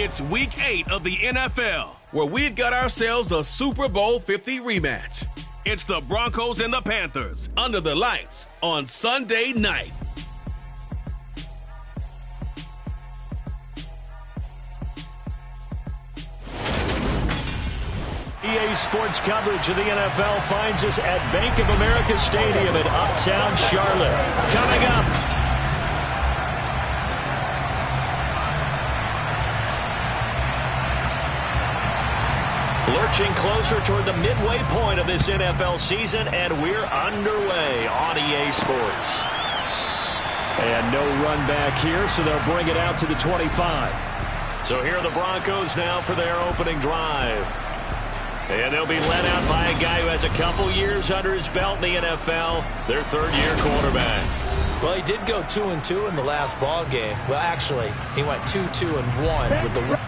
It's Week 8 of the NFL, where we've got ourselves a Super Bowl 50 rematch. It's the Broncos and the Panthers under the lights on Sunday night. EA Sports coverage of the NFL finds us at Bank of America Stadium in Uptown Charlotte. Coming up. Lurching closer toward the midway point of this NFL season, and we're underway on EA Sports. And no run back here, so they'll bring it out to the 25. So here are the Broncos now for their opening drive. And they'll be led out by a guy who has a couple years under his belt in the NFL, their third-year quarterback. Well, he did go 2-2 in the last ball game. Well, actually, he went 2-2-1 with the...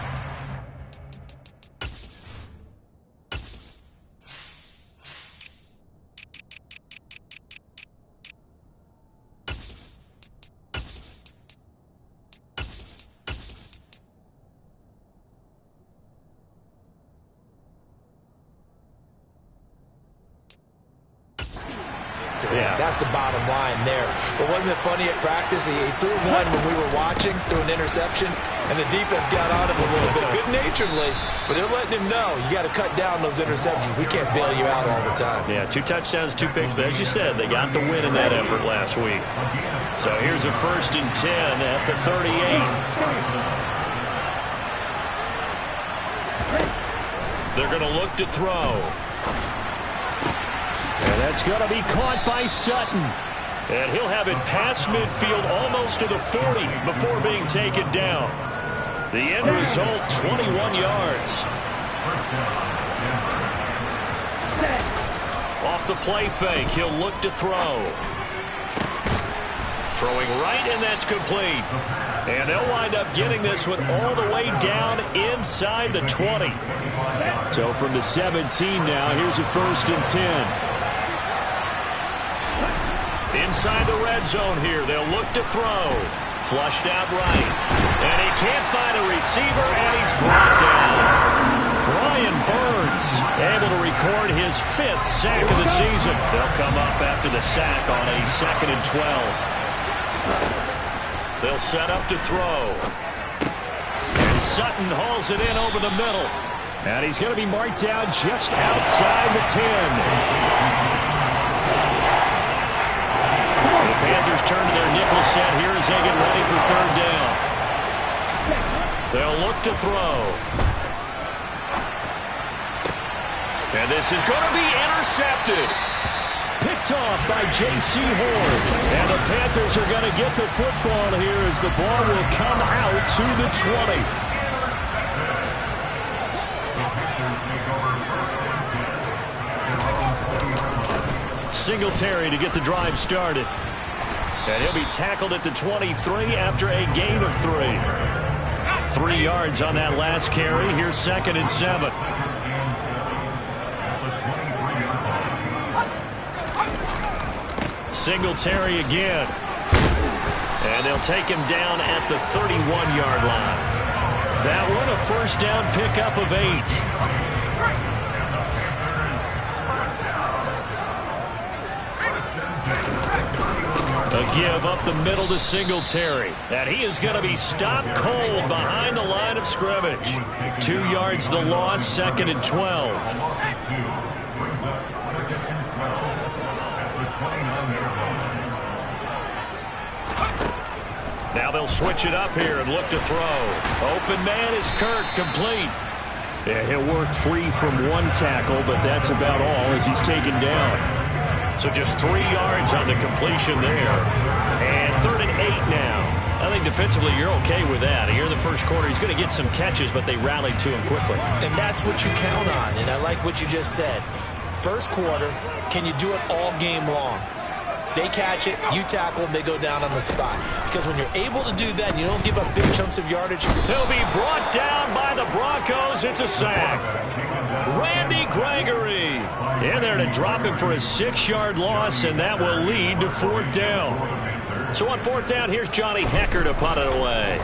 Yeah. That's the bottom line there. But wasn't it funny at practice? He threw one when we were watching, threw an interception, and the defense got on him a little bit, good-naturedly. But they're letting him know, you got to cut down those interceptions. We can't bail you out all the time. Yeah, 2 touchdowns, 2 picks. But as you said, they got the win in that effort last week. So here's a 1st and 10 at the 38. They're going to look to throw. And that's going to be caught by Sutton. And he'll have it past midfield almost to the 40 before being taken down. The end result, 21 yards. Off the play fake, he'll look to throw. Throwing right, and that's complete. And they'll wind up getting this one all the way down inside the 20. So from the 17 now, here's a 1st and 10. Inside the red zone here, they'll look to throw. Flushed out right. And he can't find a receiver, and he's brought down. Brian Burns able to record his 5th sack of the season. They'll come up after the sack on a 2nd and 12. They'll set up to throw. And Sutton hauls it in over the middle. And he's going to be marked down just outside the 10. The Panthers turn to their nickel set here as they get ready for 3rd down. They'll look to throw. And this is going to be intercepted. Picked off by J.C. Horn. And the Panthers are going to get the football here as the ball will come out to the 20. Singletary to get the drive started. And he'll be tackled at the 23 after a gain of 3. 3 yards on that last carry. Here's 2nd and 7. Singletary again. And they'll take him down at the 31-yard line. That one a 1st down pickup of 8. A give up the middle to Singletary. And he is going to be stopped cold behind the line of scrimmage. 2 yards the loss, 2nd and 12. Now they'll switch it up here and look to throw. Open man is Kirk, complete. Yeah, he'll work free from 1 tackle, but that's about all as he's taken down. So just 3 yards on the completion there. And 3rd and 8 now. I think defensively you're okay with that. Here in the first quarter, he's going to get some catches, but they rallied to him quickly. And that's what you count on, and I like what you just said. First quarter, can you do it all game long? They catch it, you tackle them, they go down on the spot. Because when you're able to do that, you don't give up big chunks of yardage. He'll be brought down by the Broncos. It's a sack. Randy Gregory in there to drop him for a 6-yard loss, and that will lead to 4th down. So on 4th down, here's Johnny Hecker to punt it away.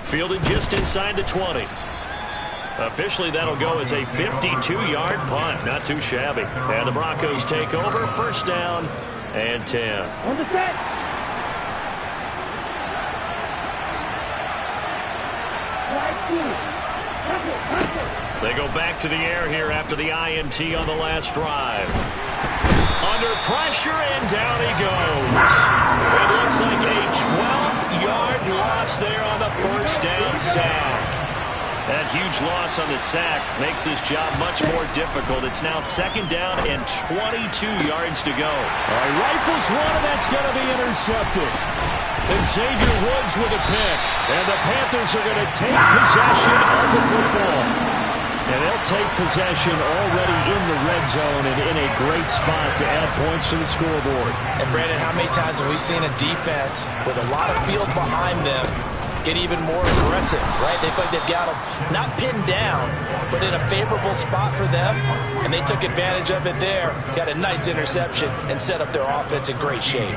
Fielded just inside the 20. Officially, that'll go as a 52-yard punt. Not too shabby. And the Broncos take over. First down and 10. On the set. They go back to the air here after the INT on the last drive. Under pressure, and down he goes. It looks like a 12-yard loss there on the first down sack. That huge loss on the sack makes this job much more difficult. It's now second down and 22 yards to go. All right, rifles one, and that's going to be intercepted. And Xavier Woods with a pick. And the Panthers are going to take possession of the football. And they'll take possession already in the red zone and in a great spot to add points to the scoreboard. And, Brandon, how many times have we seen a defense with a lot of field behind them get even more aggressive, right? They feel like they've got them not pinned down, but in a favorable spot for them, and they took advantage of it there, got a nice interception, and set up their offense in great shape.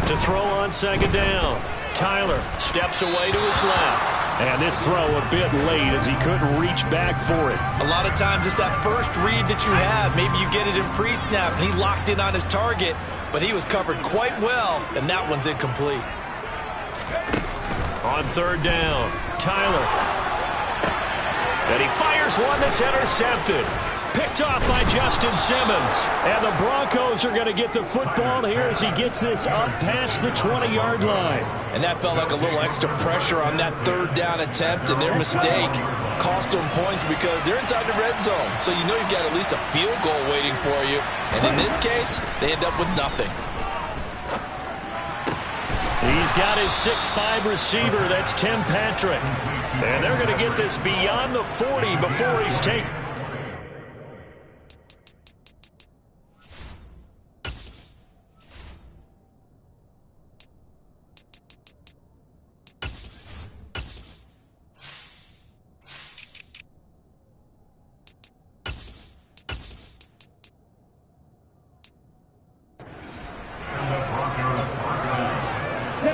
To throw on second down, Tyler steps away to his left. And this throw a bit late as he couldn't reach back for it. A lot of times it's that first read that you have. Maybe you get it in pre-snap, and he locked in on his target, but he was covered quite well, and that one's incomplete. On third down, Tyler. And he fires one that's intercepted. Picked off by Justin Simmons. And the Broncos are going to get the football here as he gets this up past the 20-yard line. And that felt like a little extra pressure on that third down attempt, and their mistake cost them points because they're inside the red zone. So you know you've got at least a field goal waiting for you. And in this case, they end up with nothing. He's got his 6'5" receiver. That's Tim Patrick. And they're going to get this beyond the 40 before he's taken.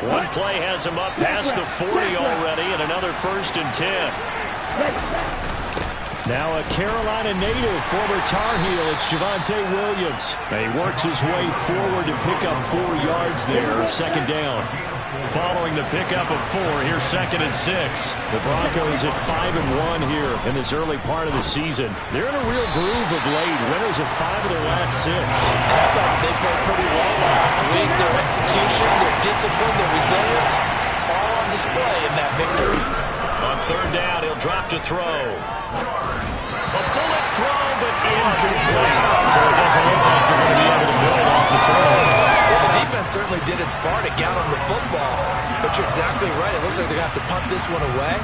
One play has him up past the 40 already, and another 1st and 10. Now a Carolina native, former Tar Heel, it's Javonte Williams. He works his way forward to pick up 4 yards there, second down. Following the pickup of 4, here's 2nd and 6. The Broncos at 5-1 here in this early part of the season. They're in a real groove of late. Winners of 5 of their last 6. And I thought they played pretty well last week. Their execution, their discipline, their resilience, all on display in that victory. On third down, he'll drop to throw. A bullet throw, but incomplete. So it doesn't look like they're going to be able to build off the turnover. Well, the defense certainly did its part to get them the football. But you're exactly right. It looks like they're going to have to punt this one away.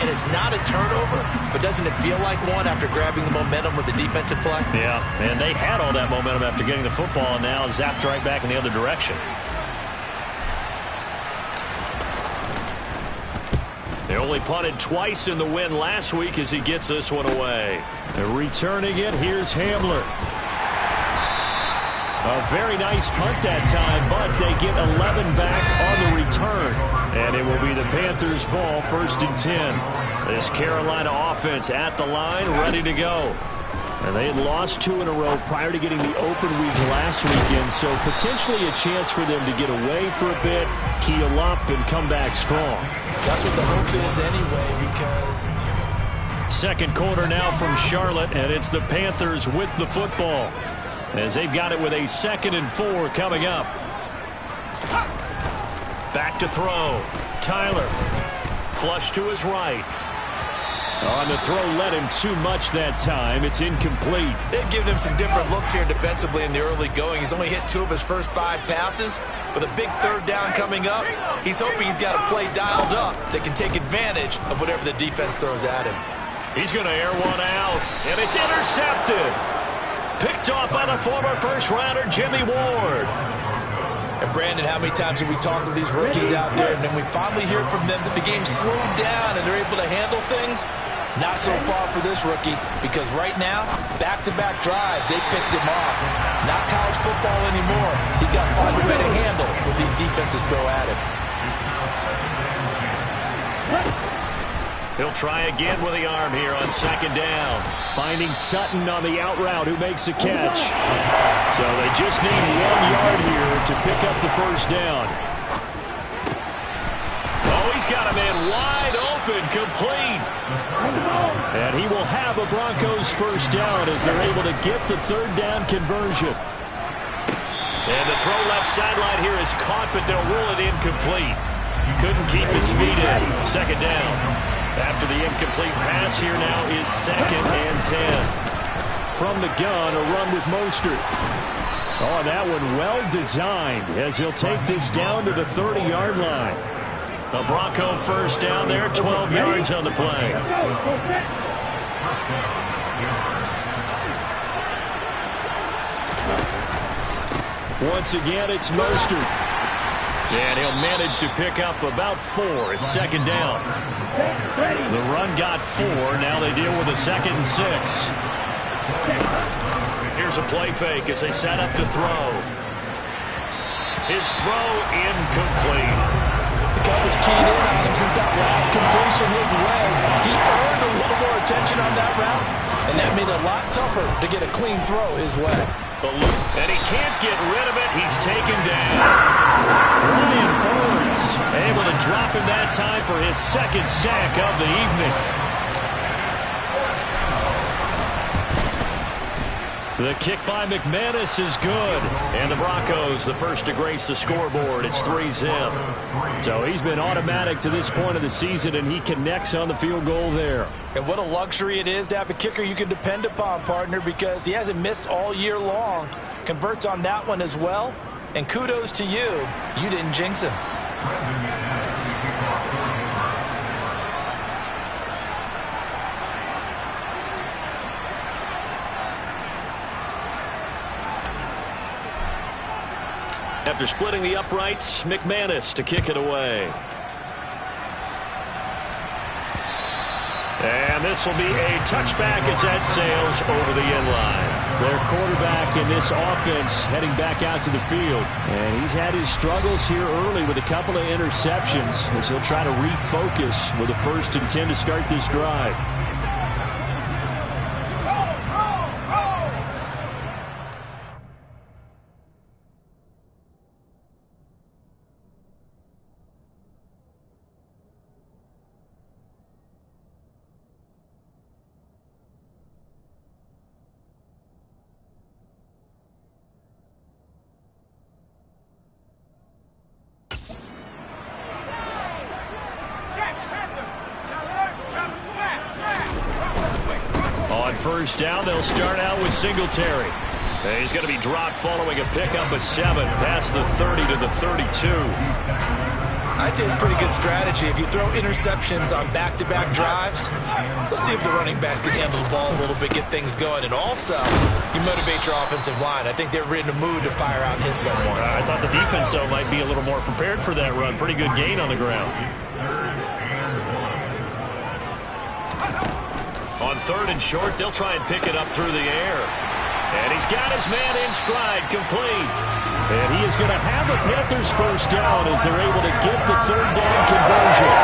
And it's not a turnover, but doesn't it feel like one after grabbing the momentum with the defensive play? Yeah, and they had all that momentum after getting the football, and now zapped right back in the other direction. They only punted twice in the win last week as he gets this one away. And returning it, here's Hamler. A very nice punt that time, but they get 11 back on the return. And it will be the Panthers' ball, 1st and 10. This Carolina offense at the line, ready to go. And they had lost 2 in a row prior to getting the open week last weekend, so potentially a chance for them to get away for a bit, keel up, and come back strong. That's what the hope is anyway, because... Second quarter now from Charlotte, and it's the Panthers with the football, as they've got it with a 2nd and 4 coming up. Back to throw. Tyler. Flush to his right. On the throw, led him too much that time. It's incomplete. They've given him some different looks here defensively in the early going. He's only hit 2 of his first 5 passes. With a big third down coming up, he's hoping he's got a play dialed up that can take advantage of whatever the defense throws at him. He's going to air one out, and it's intercepted. Picked off by the former first-rounder Jimmy Ward. And Brandon, how many times have we talked with these rookies out there, and then we finally hear from them that the game slowed down and they're able to handle things? Not so far for this rookie, because right now, back-to-back drives, they picked him off. Not college football anymore. He's got to find a way to handle what these defenses throw at him. He'll try again with the arm here on second down. Finding Sutton on the out route who makes the catch. So they just need 1 yard here to pick up the first down. Oh, he's got a man wide open, complete. And he will have a Broncos first down as they're able to get the third down conversion. And the throw left sideline here is caught, but they'll rule it incomplete. Couldn't keep his feet in. Second down. After the incomplete pass, here now is 2nd and 10. From the gun, a run with Mostert. Oh, that one well designed as he'll take this down to the 30-yard line. A Bronco first down there, 12 yards on the play. Once again, it's Mostert. And he'll manage to pick up about 4. It's second down. The run got 4. Now they deal with a 2nd and 6. Here's a play fake as they set up to throw. His throw incomplete. The coverage keyed in on him since that last completion his way. He earned a little more attention on that route, and that made it a lot tougher to get a clean throw his way. And he can't get rid of it. He's taken down. Brian Burns able to drop him that time for his 2nd sack of the evening. The kick by McManus is good. And the Broncos, the first to grace the scoreboard. It's 3-zip. So he's been automatic to this point of the season, and he connects on the field goal there. And what a luxury it is to have a kicker you can depend upon, partner, because he hasn't missed all year long. Converts on that one as well. And kudos to you. You didn't jinx him. After splitting the uprights, McManus to kick it away. And this will be a touchback as that sails over the end line. Their quarterback in this offense heading back out to the field. And he's had his struggles here early with a couple of interceptions as he'll try to refocus with a 1st and 10 to start this drive. First down, they'll start out with Singletary. And he's going to be dropped following a pickup of 7 past the 30 to the 32. I'd say it's pretty good strategy. If you throw interceptions on back-to-back drives, let's see if the running backs can handle the ball a little bit, get things going. And also, you motivate your offensive line. I think they're in the mood to fire out and hit someone. I thought the defense, though, might be a little more prepared for that run. Pretty good gain on the ground. On 3rd and short, they'll try and pick it up through the air. And he's got his man in stride, complete. And he is going to have a Panthers first down as they're able to get the 3rd down conversion.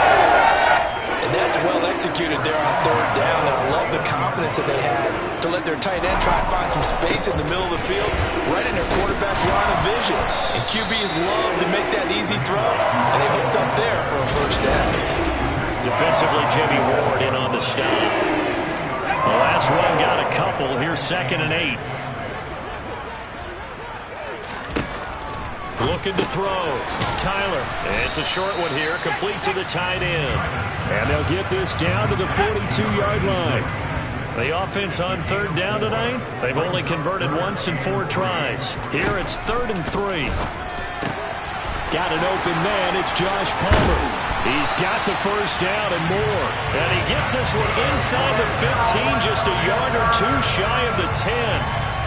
And that's well executed there on 3rd down. And I love the confidence that they had to let their tight end try and find some space in the middle of the field, right in their quarterback's line of vision. And QBs love to make that easy throw. And they hooked up there for a first down. Defensively, Jimmy Ward in on the stop. The last run got a couple. Here's 2nd and 8. Looking to throw. Tyler. It's a short one here. Complete to the tight end. And they'll get this down to the 42-yard line. The offense on 3rd down tonight, they've only converted once in 4 tries. Here it's 3rd and 3. Got an open man. It's Josh Palmer. He's got the first down and more. And he gets this one inside the 15, just a yard or 2 shy of the 10.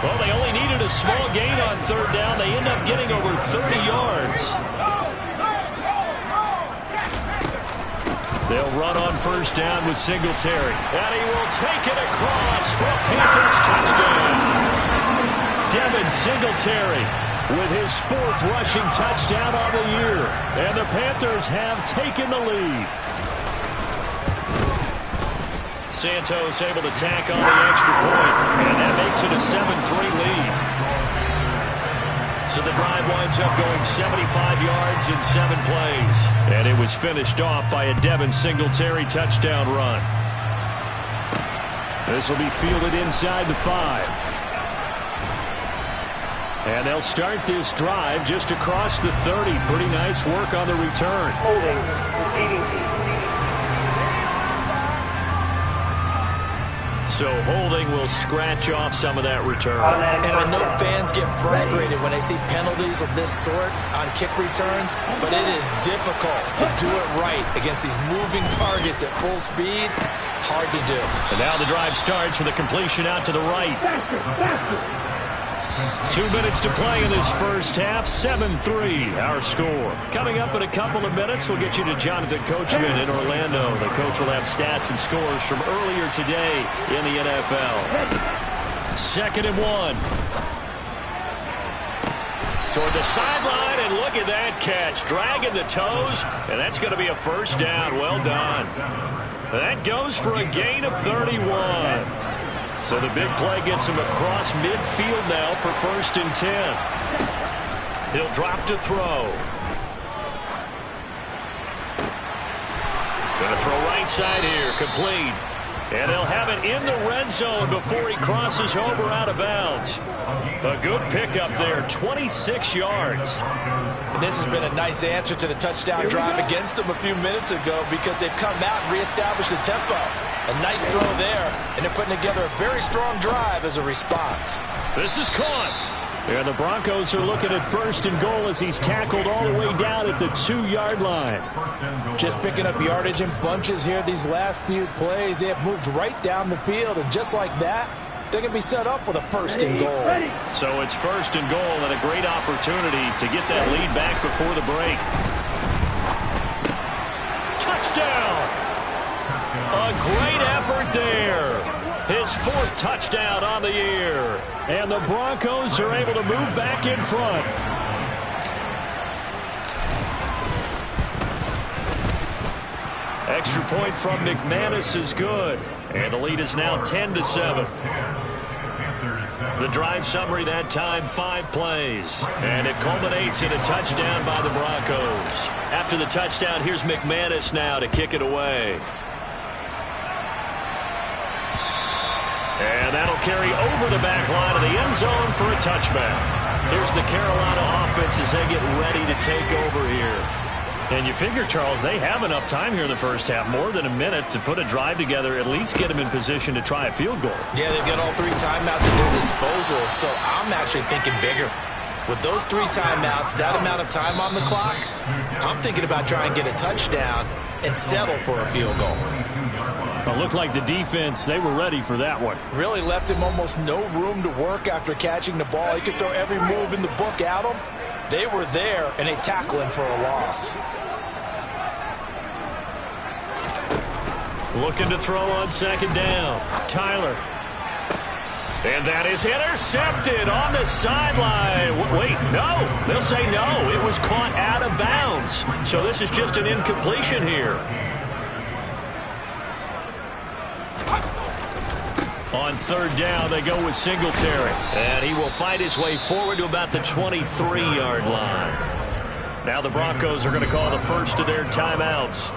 Well, they only needed a small gain on 3rd down. They end up getting over 30 yards. They'll run on first down with Singletary. And he will take it across for a Panthers touchdown. Devin Singletary with his 4th rushing touchdown on the year. And the Panthers have taken the lead. Santos able to tack on the extra point, and that makes it a 7-3 lead. So the drive winds up going 75 yards in 7 plays. And it was finished off by a Devin Singletary touchdown run. This will be fielded inside the 5. And they'll start this drive just across the 30. Pretty nice work on the return. Holding, receiving team. So holding will scratch off some of that return. And I know fans get frustrated when they see penalties of this sort on kick returns, but it is difficult to do it right against these moving targets at full speed. Hard to do. And now the drive starts with a completion out to the right. 2 minutes to play in this first half. 7-3 our score. Coming up in a couple of minutes, we'll get you to Jonathan Coachman in Orlando. The coach will have stats and scores from earlier today in the NFL. 2nd and 1. Toward the sideline, and look at that catch. Dragging the toes, and that's going to be a first down. Well done. That goes for a gain of 31. So the big play gets him across midfield now for 1st and 10. He'll drop to throw. Going to throw right side here, complete. And he'll have it in the red zone before he crosses over out of bounds. A good pickup there, 26 yards. And this has been a nice answer to the touchdown drive against them a few minutes ago because they've come out and reestablished the tempo. A nice throw there, and they're putting together a very strong drive as a response. This is caught. And the Broncos are looking at 1st and goal as he's tackled all the way down at the 2-yard line. Just picking up yardage in bunches here these last few plays. They have moved right down the field, and just like that, they're going to be set up with a 1st and goal. So it's 1st and goal and a great opportunity to get that lead back before the break. Touchdown! A great effort there. His 4th touchdown on the year. And the Broncos are able to move back in front. Extra point from McManus is good. And the lead is now 10-7. The drive summary that time, 5 plays. And it culminates in a touchdown by the Broncos. After the touchdown, here's McManus now to kick it away. And that'll carry over the back line of the end zone for a touchback. Here's the Carolina offense as they get ready to take over here. And you figure, Charles, they have enough time here in the first half, more than a minute, to put a drive together, at least get them in position to try a field goal. Yeah, they've got all 3 timeouts at their disposal, so I'm actually thinking bigger. With those 3 timeouts, that amount of time on the clock, I'm thinking about trying to get a touchdown and settle for a field goal. It looked like the defense, they were ready for that one. Really left him almost no room to work after catching the ball. He could throw every move in the book at him. They were there, and they tackle him for a loss. Looking to throw on 2nd down. Tyler. And that is intercepted on the sideline. Wait, no. They'll say no. It was caught out of bounds. So this is just an incompletion here. On 3rd down, they go with Singletary. And he will fight his way forward to about the 23-yard line. Now the Broncos are going to call the first of their timeouts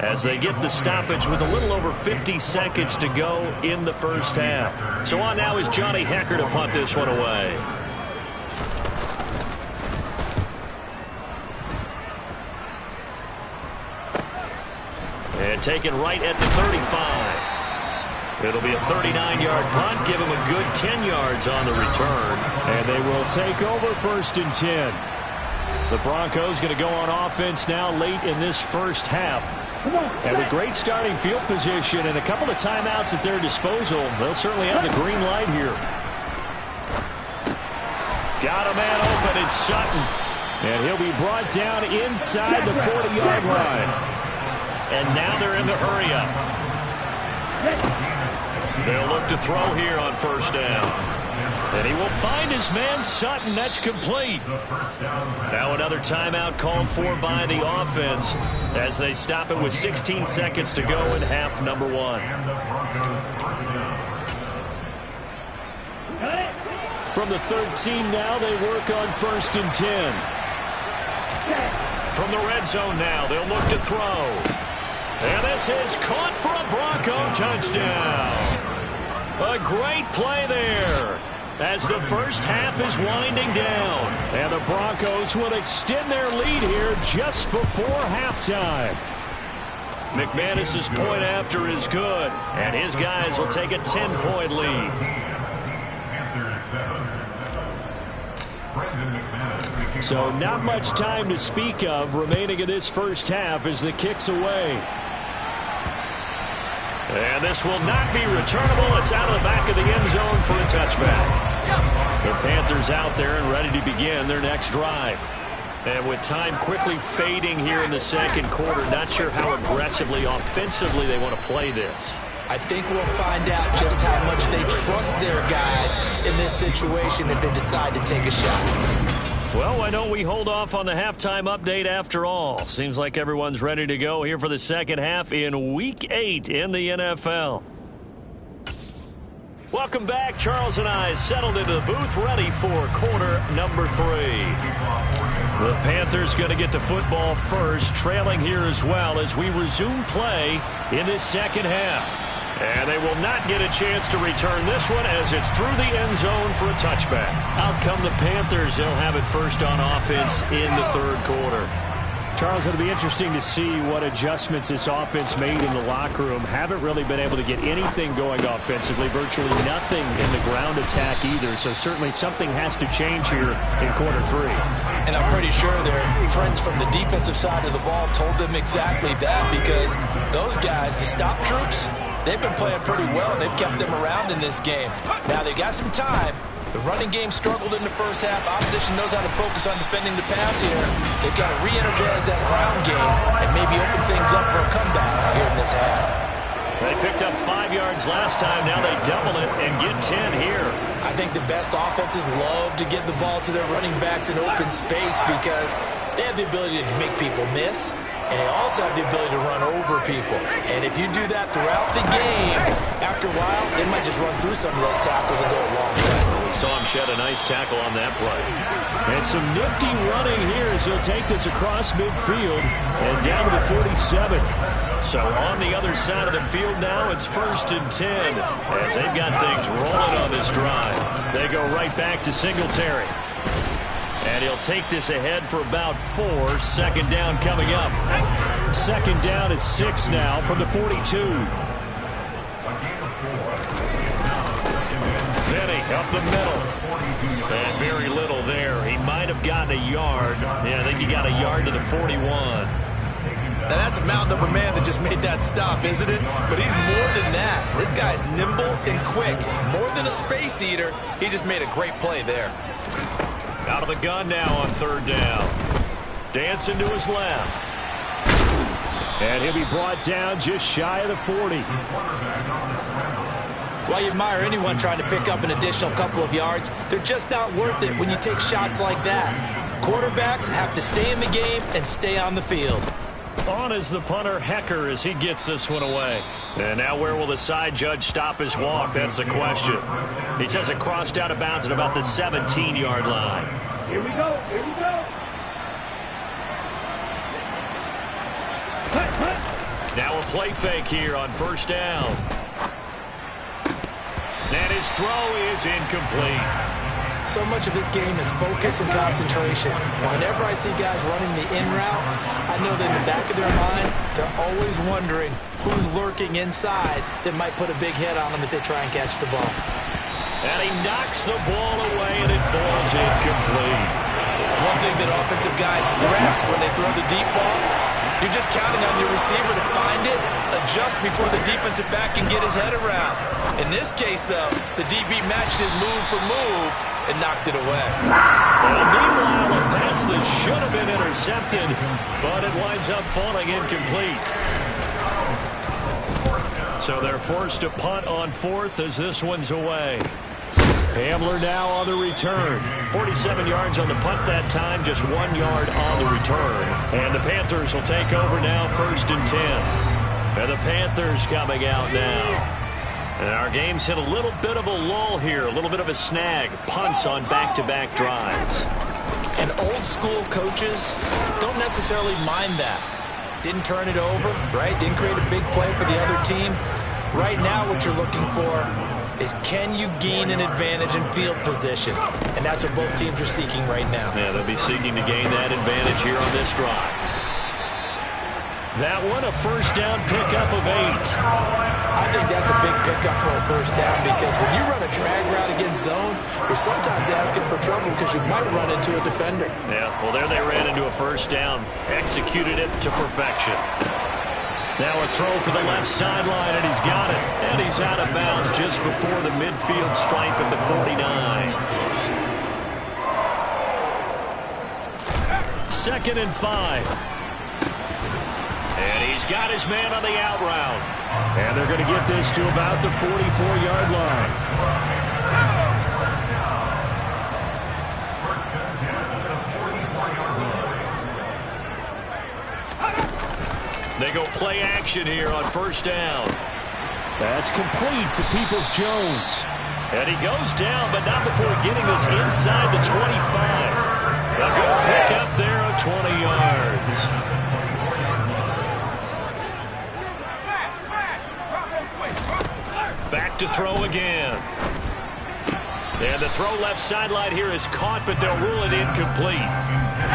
as they get the stoppage with a little over 50 seconds to go in the first half. So on now is Johnny Hecker to punt this one away. And taken right at the 35. It'll be a 39-yard punt, give him a good 10 yards on the return. And they will take over 1st and 10. The Broncos going to go on offense now late in this first half. And with great starting field position and a couple of timeouts at their disposal, they'll certainly have the green light here. Got a man open, it's Sutton. And he'll be brought down inside the 40-yard line. And now they're in the hurry up. They'll look to throw here on 1st down. And he will find his man Sutton. That's complete. Now another timeout called for by the offense as they stop it with 16 seconds to go in half number 1. From the 13 now, they work on 1st and 10. From the red zone now, they'll look to throw. And this is caught for a Bronco touchdown. A great play there as the first half is winding down. And the Broncos will extend their lead here just before halftime. McManus's point after is good, and his guys will take a 10-point lead. So not much time to speak of remaining in this first half as the kick's away. And this will not be returnable. It's out of the back of the end zone for a touchback. The Panthers out there and ready to begin their next drive. And with time quickly fading here in the second quarter, not sure how aggressively, offensively they want to play this. I think we'll find out just how much they trust their guys in this situation if they decide to take a shot. Well, why don't we hold off on the halftime update after all? Seems like everyone's ready to go here for the second half in Week 8 in the NFL. Welcome back. Charles and I settled into the booth ready for quarter number 3. The Panthers going to get the football first, trailing here as well as we resume play in this second half. And they will not get a chance to return this one as it's through the end zone for a touchback. Out come the Panthers. They'll have it first on offense in the third quarter. Charles, it'll be interesting to see what adjustments this offense made in the locker room. Haven't really been able to get anything going offensively, virtually nothing in the ground attack either. So certainly something has to change here in quarter 3. And I'm pretty sure their friends from the defensive side of the ball told them exactly that, because those guys, the stop troops, they've been playing pretty well, and they've kept them around in this game. Now, they got some time. The running game struggled in the first half. Opposition knows how to focus on defending the pass here. They've got to re-energize that ground game and maybe open things up for a comeback here in this half. They picked up 5 yards last time. Now they double it and get 10 here. I think the best offenses love to get the ball to their running backs in open space because they have the ability to make people miss, and they also have the ability to run over people. And if you do that throughout the game, after a while, they might just run through some of those tackles and go a long way. We saw him shed a nice tackle on that play. And some nifty running here as he'll take this across midfield and down to the 47. So on the other side of the field now, it's 1st and 10 as they've got things rolling on this drive. They go right back to Singletary. And he'll take this ahead for about 4. Second down coming up. Second down at 6 now from the 42. Benny up the middle. And very little there. He might have gotten a yard. Yeah, I think he got a yard to the 41. Now, that's a mountain of a man that just made that stop, isn't it? But he's more than that. This guy's nimble and quick. More than a space eater, he just made a great play there. Out of the gun now on third down. Dancing to his left. And he'll be brought down just shy of the 40. While you admire anyone trying to pick up an additional couple of yards, they're just not worth it when you take shots like that. Quarterbacks have to stay in the game and stay on the field. On is the punter, Hecker, as he gets this one away. And now where will the side judge stop his walk? That's the question. He says it crossed out of bounds at about the 17-yard line. Here we go. Here we go. Now a play fake here on first down. And his throw is incomplete. So much of this game is focus and concentration. Whenever I see guys running the in route, I know that in the back of their mind, they're always wondering who's lurking inside that might put a big hit on them as they try and catch the ball. And he knocks the ball away, and it falls incomplete. One thing that offensive guys stress when they throw the deep ball, you're just counting on your receiver to find it, adjust before the defensive back can get his head around. In this case, though, the DB matched it move for move and knocked it away. Well, meanwhile, a pass that should have been intercepted, but it winds up falling incomplete. So they're forced to punt on fourth as this one's away. Hamler now on the return. 47 yards on the punt that time, just 1 yard on the return. And the Panthers will take over now, 1st and 10. And the Panthers coming out now. And our game's hit a little bit of a lull here, a little bit of a snag. Punts on back-to-back drives. And old-school coaches don't necessarily mind that. Didn't turn it over, right? Didn't create a big play for the other team. Right now what you're looking for is can you gain an advantage in field position? And that's what both teams are seeking right now. Yeah, they'll be seeking to gain that advantage here on this drive. That one, a first down pickup of 8. I think that's a big pickup for a first down because when you run a drag route against zone, you're sometimes asking for trouble because you might run into a defender. Yeah, well, there they ran into a first down. Executed it to perfection. Now a throw for the left sideline, and he's got it. And he's out of bounds just before the midfield stripe at the 49. 2nd and 5. And he's got his man on the out route. And they're going to get this to about the 44-yard line. They go play action here on first down. That's complete to Peoples-Jones. And he goes down, but not before getting this inside the 25. A good pick up there of 20 yards. Back to throw again. And the throw left sideline here is caught, but they'll rule it incomplete.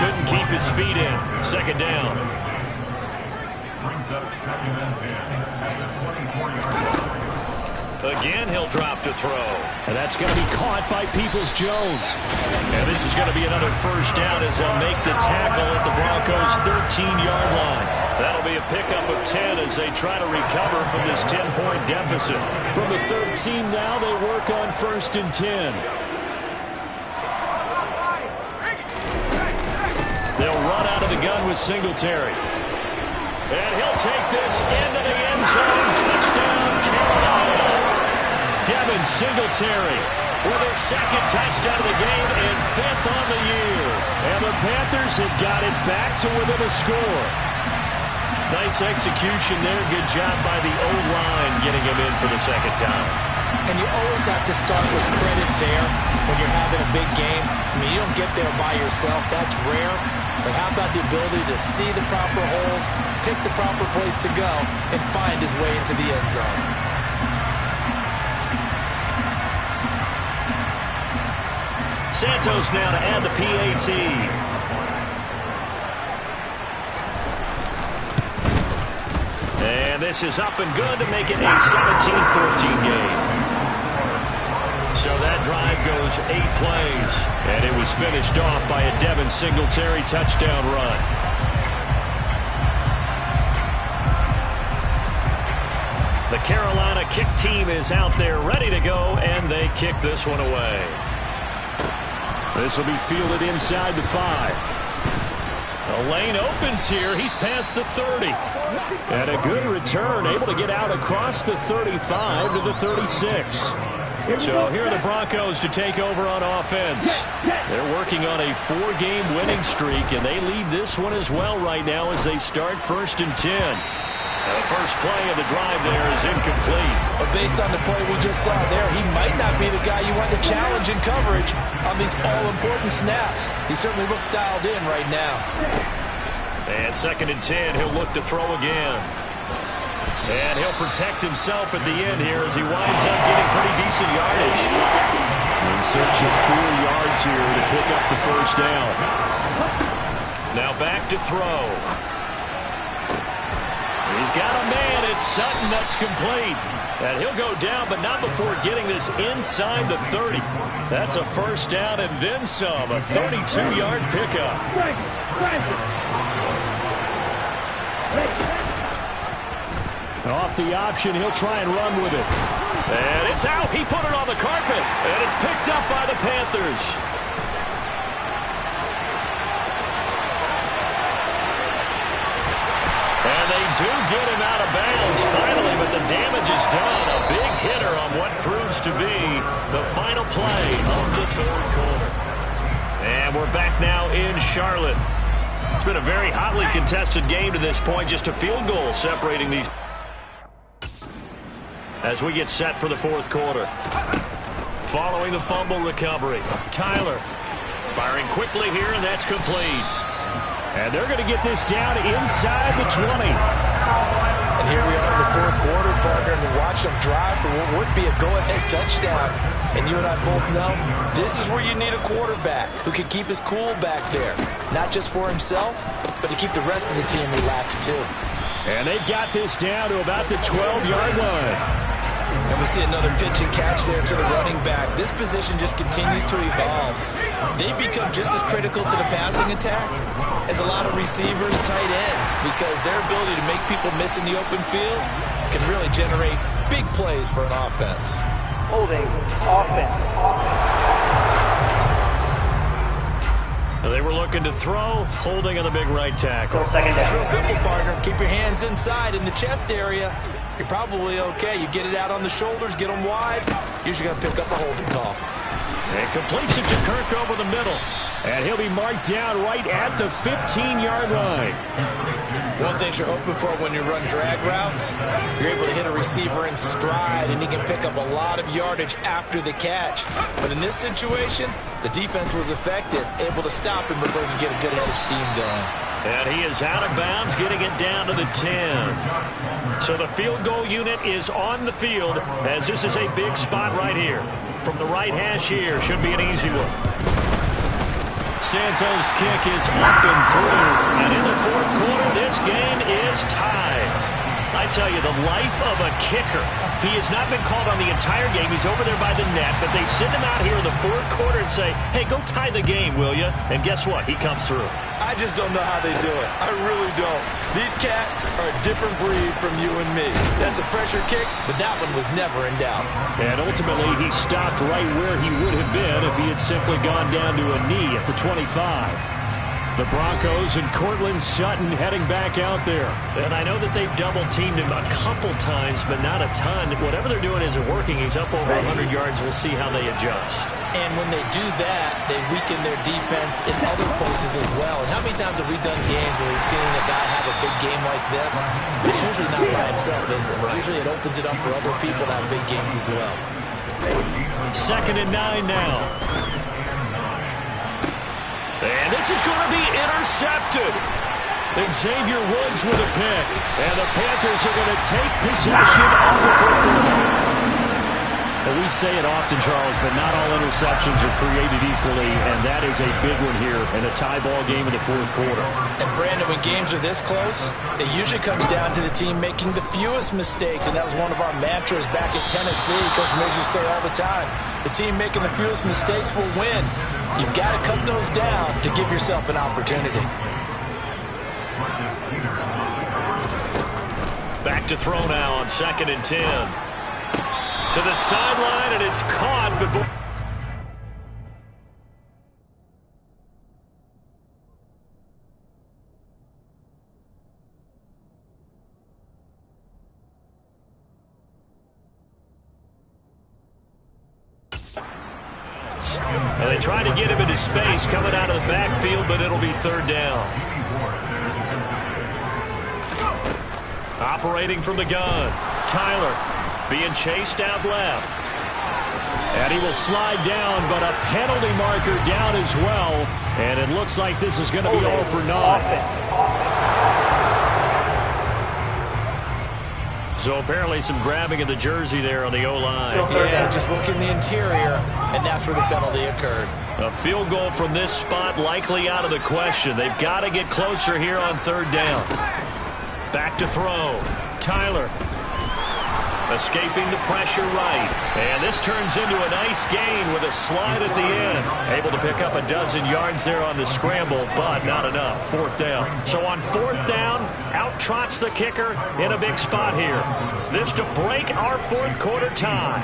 Couldn't keep his feet in. 2nd down. Again, he'll drop to throw. And that's going to be caught by Peoples-Jones. And this is going to be another first down as they'll make the tackle at the Broncos' 13-yard line. That'll be a pickup of 10 as they try to recover from this 10-point deficit. From the 13 now, they work on 1st and 10. They'll run out of the gun with Singletary. And he'll take this into the end zone. Touchdown, Carolina. Devin Singletary with his 2nd touchdown of the game and 5th on the year. And the Panthers have got it back to within a score. Nice execution there. Good job by the O-line getting him in for the 2nd time. And you always have to start with credit there when you're having a big game. I mean, you don't get there by yourself. That's rare. But how about the ability to see the proper holes, pick the proper place to go, and find his way into the end zone? Santos now to add the PAT. And this is up and good to make it a 17-14 game. So that drive goes 8 plays. And it was finished off by a Devin Singletary touchdown run. The Carolina kick team is out there ready to go, and they kick this one away. This will be fielded inside the 5. The lane opens here. He's past the 30. And a good return, able to get out across the 35 to the 36. So here are the Broncos to take over on offense. They're working on a 4-game winning streak, and they lead this one as well right now as they start 1st and 10. The first play of the drive there is incomplete. But based on the play we just saw there, he might not be the guy you want to challenge in coverage on these all-important snaps. He certainly looks dialed in right now. And 2nd and 10, he'll look to throw again. And he'll protect himself at the end here as he winds up getting pretty decent yardage. In search of 4 yards here to pick up the first down. Now back to throw. He's got a man. It's Sutton. That's complete. And he'll go down, but not before getting this inside the 30. That's a first down and then some. A 32-yard pickup. Off the option, he'll try and run with it. And it's out. He put it on the carpet. And it's picked up by the Panthers. And they do get him out of bounds finally, but the damage is done. A big hitter on what proves to be the final play Charlotte. It's been a very hotly contested game to this point. Just a field goal separating these. As we get set for the fourth quarter. Following the fumble recovery, Tyler firing quickly here, and that's complete. And they're going to get this down inside the 20. And here we are in the fourth quarter, partner, and watch them drive for what would be a go-ahead touchdown. And you and I both know this is where you need a quarterback who can keep his cool back there. Not just for himself, but to keep the rest of the team relaxed too. And they've got this down to about the 12-yard line. And we see another pitch and catch there to the running back. This position just continues to evolve. They become just as critical to the passing attack as a lot of receivers, tight ends, because their ability to make people miss in the open field can really generate big plays for an offense. Holding, offense. They were looking to throw, holding on the big right tackle. It's real simple, partner. Keep your hands inside in the chest area. You're probably okay. You get it out on the shoulders, get them wide. Usually going to pick up a holding call. And completes it to Kirk over the middle. And he'll be marked down right at the 15-yard line. One thing you're hoping for when you run drag routes, you're able to hit a receiver in stride, and he can pick up a lot of yardage after the catch. But in this situation, the defense was effective, able to stop him before he could get a good head of steam going. And he is out of bounds, getting it down to the 10. So the field goal unit is on the field, as this is a big spot right here. From the right hash here, should be an easy one. Santos' kick is up and through. And in the fourth quarter, this game is tied. I tell you, the life of a kicker. He has not been called on the entire game. He's over there by the net, but they send him out here in the fourth quarter and say, hey, go tie the game, will you? And guess what? He comes through. I just don't know how they do it. I really don't. These cats are a different breed from you and me. That's a pressure kick, but that one was never in doubt. And ultimately, he stopped right where he would have been if he had simply gone down to a knee at the 25. The Broncos and Cortland Sutton heading back out there. And I know that they've double-teamed him a couple times, but not a ton. Whatever they're doing isn't working. He's up over 100 yards. We'll see how they adjust. And when they do that, they weaken their defense in other places as well. And how many times have we done games where we've seen a guy have a big game like this? But it's usually not by himself, is it? Usually it opens it up for other people to have big games as well. 2nd and 9 now. And this is going to be intercepted. Xavier Woods with a pick. And the Panthers are going to take possession of the football. And we say it often, Charles, but not all interceptions are created equally, and that is a big one here in a tie ball game in the fourth quarter. And Brandon, when games are this close, it usually comes down to the team making the fewest mistakes, and that was one of our mantras back at Tennessee. Coach Mills used to say all the time, the team making the fewest mistakes will win. You've got to cut those down to give yourself an opportunity. Back to throw now on 2nd and 10. To the sideline, and it's caught before. And they try to get him into space coming out of the backfield, but it'll be 3rd down. Operating from the gun, Tyler being chased out left. And he will slide down, but a penalty marker down as well. And it looks like this is going to be all for naught. So apparently some grabbing of the jersey there on the O-line. Yeah, just look in the interior, and that's where the penalty occurred. A field goal from this spot likely out of the question. They've got to get closer here on 3rd down. Back to throw. Tyler escaping the pressure right. And this turns into a nice gain with a slide at the end. Able to pick up a dozen yards there on the scramble, but not enough. 4th down. So on 4th down, out trots the kicker in a big spot here. This to break our fourth quarter tie.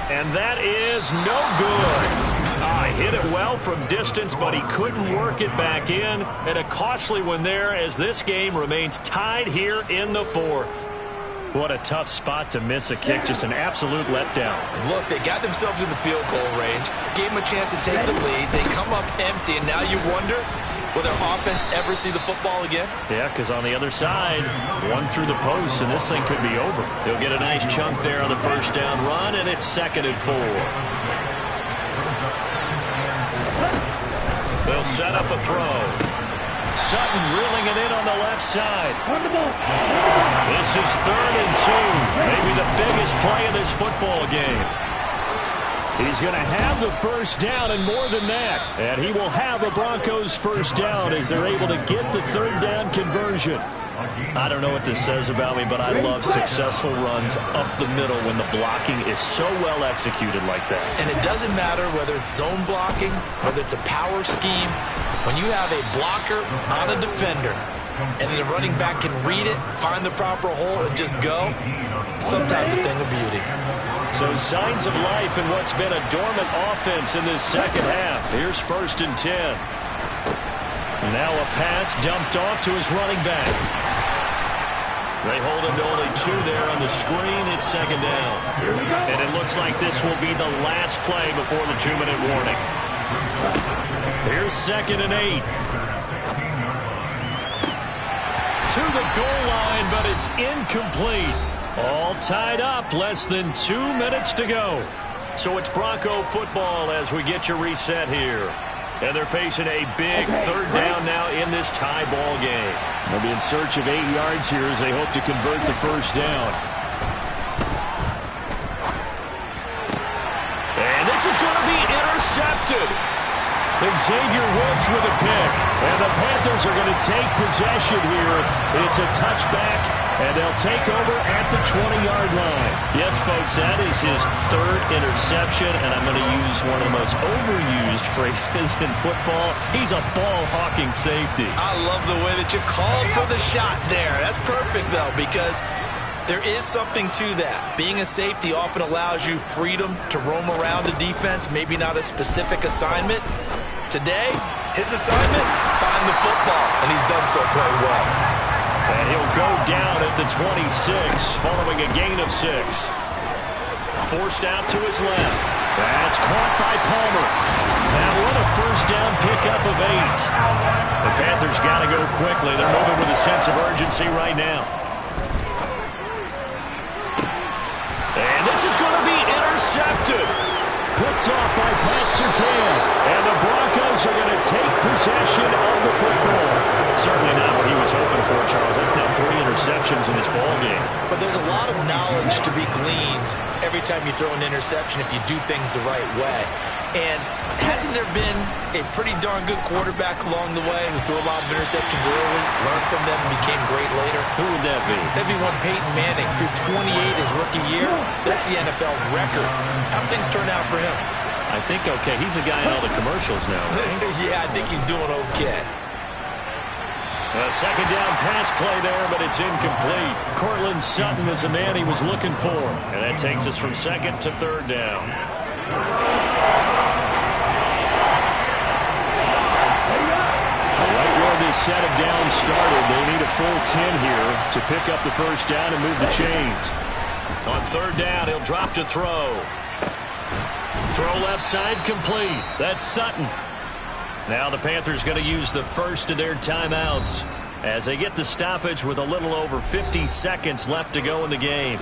And that is no good. Hit it well from distance, but he couldn't work it back in. And a costly one there as this game remains tied here in the 4th. What a tough spot to miss a kick. Just an absolute letdown. Look, they got themselves in the field goal range, gave them a chance to take the lead. They come up empty, and now you wonder, will their offense ever see the football again? Yeah, because on the other side, one through the post, and this thing could be over. He'll get a nice chunk there on the first down run, and it's 2nd and 4. They'll set up a throw. Sutton reeling it in on the left side. This is 3rd and 2. Maybe the biggest play of this football game. He's going to have the first down and more than that. And he will have a Broncos first down as they're able to get the 3rd down conversion. I don't know what this says about me, but I love successful runs up the middle when the blocking is so well executed like that. And it doesn't matter whether it's zone blocking, whether it's a power scheme. When you have a blocker on a defender and the running back can read it, find the proper hole, and just go, sometimes a thing of beauty. So signs of life in what's been a dormant offense in this second half. Here's 1st and 10. Now a pass dumped off to his running back. They hold him to only 2 there on the screen. It's 2nd down. And it looks like this will be the last play before the 2-minute warning. Here's 2nd and 8. To the goal line, but it's incomplete. All tied up, less than 2 minutes to go. So it's Bronco football as we get your reset here. And they're facing a big 3rd down now in this tie ball game. They'll be in search of 8 yards here as they hope to convert the first down. And this is going to be intercepted. Xavier Woods with a pick. And the Panthers are going to take possession here. It's a touchback, and they'll take over at the 20-yard line. Yes, folks, that is his 3rd interception, and I'm going to use one of the most overused phrases in football. He's a ball-hawking safety. I love the way that you called for the shot there. That's perfect, though, because there is something to that. Being a safety often allows you freedom to roam around the defense, maybe not a specific assignment. Today, his assignment, find the football, and he's done so quite well. And he'll go down at the 26, following a gain of 6. Forced out to his left. That's caught by Palmer. Now what a first down pickup of 8. The Panthers got to go quickly. They're moving with a sense of urgency right now. And this is going to be intercepted. Picked off by Pat Surtain. And the Broncos are going to take possession of the football. Certainly not what he was hoping for, Charles. That's now 3 interceptions in this ball game. But there's a lot of knowledge to be gleaned every time you throw an interception if you do things the right way. And hasn't there been a pretty darn good quarterback along the way who threw a lot of interceptions early, learned from them, and became great later? Who would that be? That'd be one Peyton Manning. Threw 28 his rookie year. That's the NFL record. How things turn out for him? I think okay. He's a guy in all the commercials now, right? Yeah, I think he's doing okay. A second down pass play there, but it's incomplete. Cortland Sutton is the man he was looking for. And that takes us from 2nd to 3rd down. Right where this set of downs started, they need a full 10 here to pick up the first down and move the chains. On 3rd down, he'll drop to throw. Throw left side complete. That's Sutton. Now the Panthers going to use the first of their timeouts as they get the stoppage with a little over 50 seconds left to go in the game.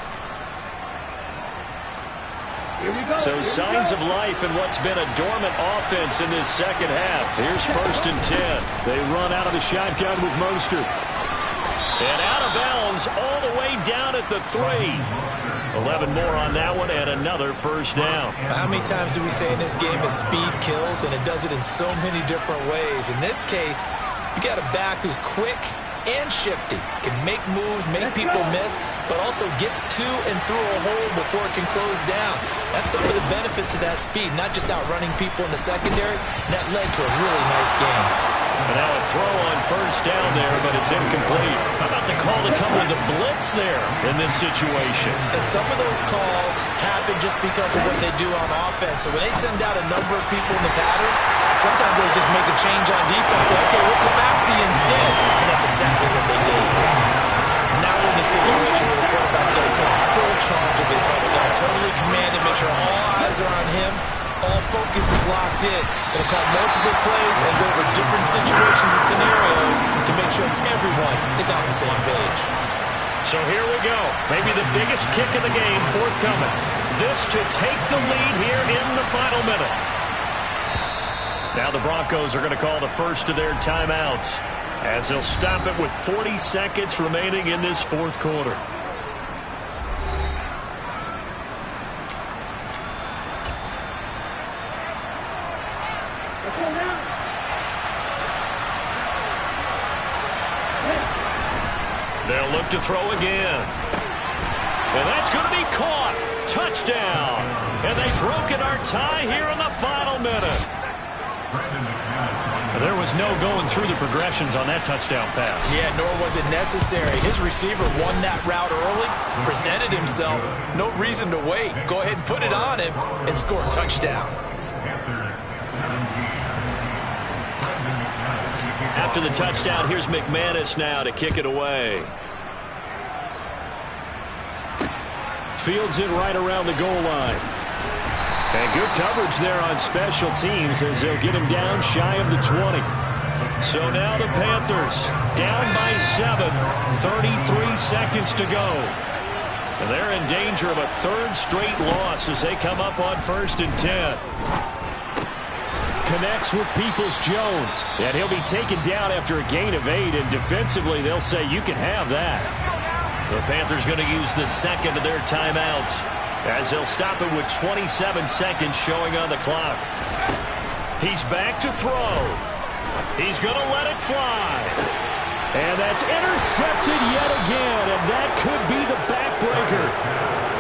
So signs of life in what's been a dormant offense in this second half. Here's 1st and 10. They run out of the shotgun with Mostert. And out of bounds all the way down at the 3. 11 more on that one and another first down. How many times do we say in this game that speed kills, and it does it in so many different ways? In this case, you got a back who's quick and shifty, can make moves, make people miss, but also gets to and through a hole before it can close down. That's some of the benefits of that speed, not just outrunning people in the secondary. That led to a really nice game. And now a throw on first down there, but it's incomplete. How about the call to come with the blitz there in this situation? And some of those calls happen just because of what they do on offense. So when they send out a number of people in the pattern, sometimes they just make a change on defense. Say, okay, we'll come after you instead. And that's exactly what they did. Now we're in the situation where the quarterback's got to charge of his huddle. Got to totally command him, make sure all eyes are on him. All focus is locked in. Going to call multiple plays and go over different situations and scenarios to make sure everyone is on the same page. So here we go. Maybe the biggest kick of the game forthcoming. This to take the lead here in the final minute. Now the Broncos are going to call the first of their timeouts as they'll stop it with 40 seconds remaining in this fourth quarter. They'll look to throw again. And that's going to be caught. Touchdown. And they've broken our tie here in the final minute. There was no going through the progressions on that touchdown pass. Yeah, nor was it necessary. His receiver won that route early, presented himself. No reason to wait. Go ahead and put it on him and score a touchdown. After the touchdown, here's McManus now to kick it away. Fields it right around the goal line. And good coverage there on special teams as they'll get him down shy of the 20. So now the Panthers down by 7, 33 seconds to go. And they're in danger of a third straight loss as they come up on 1st and 10. Connects with Peoples-Jones. And he'll be taken down after a gain of 8. And defensively, they'll say you can have that. The Panthers going to use the second of their timeouts as they'll stop it with 27 seconds showing on the clock. He's back to throw. He's going to let it fly. And that's intercepted yet again, and that could be the backbreaker.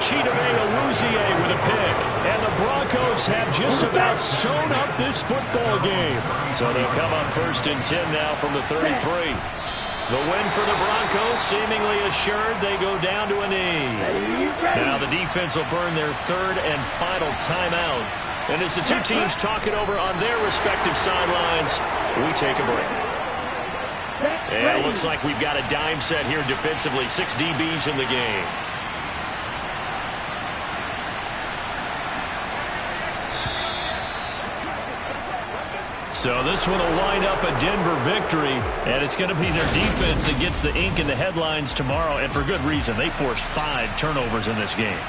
Chidobe Awuzie with a pick. And the Broncos have just about sewn up this football game. So they'll come up 1st and 10 now from the 33. The win for the Broncos seemingly assured. They go down to a knee. Now the defense will burn their third and final timeout. And as the two teams talk it over on their respective sidelines, we take a break. And it looks like we've got a dime set here defensively. 6 DBs in the game. So this one will wind up a Denver victory, and it's going to be their defense that gets the ink in the headlines tomorrow, and for good reason. They forced 5 turnovers in this game.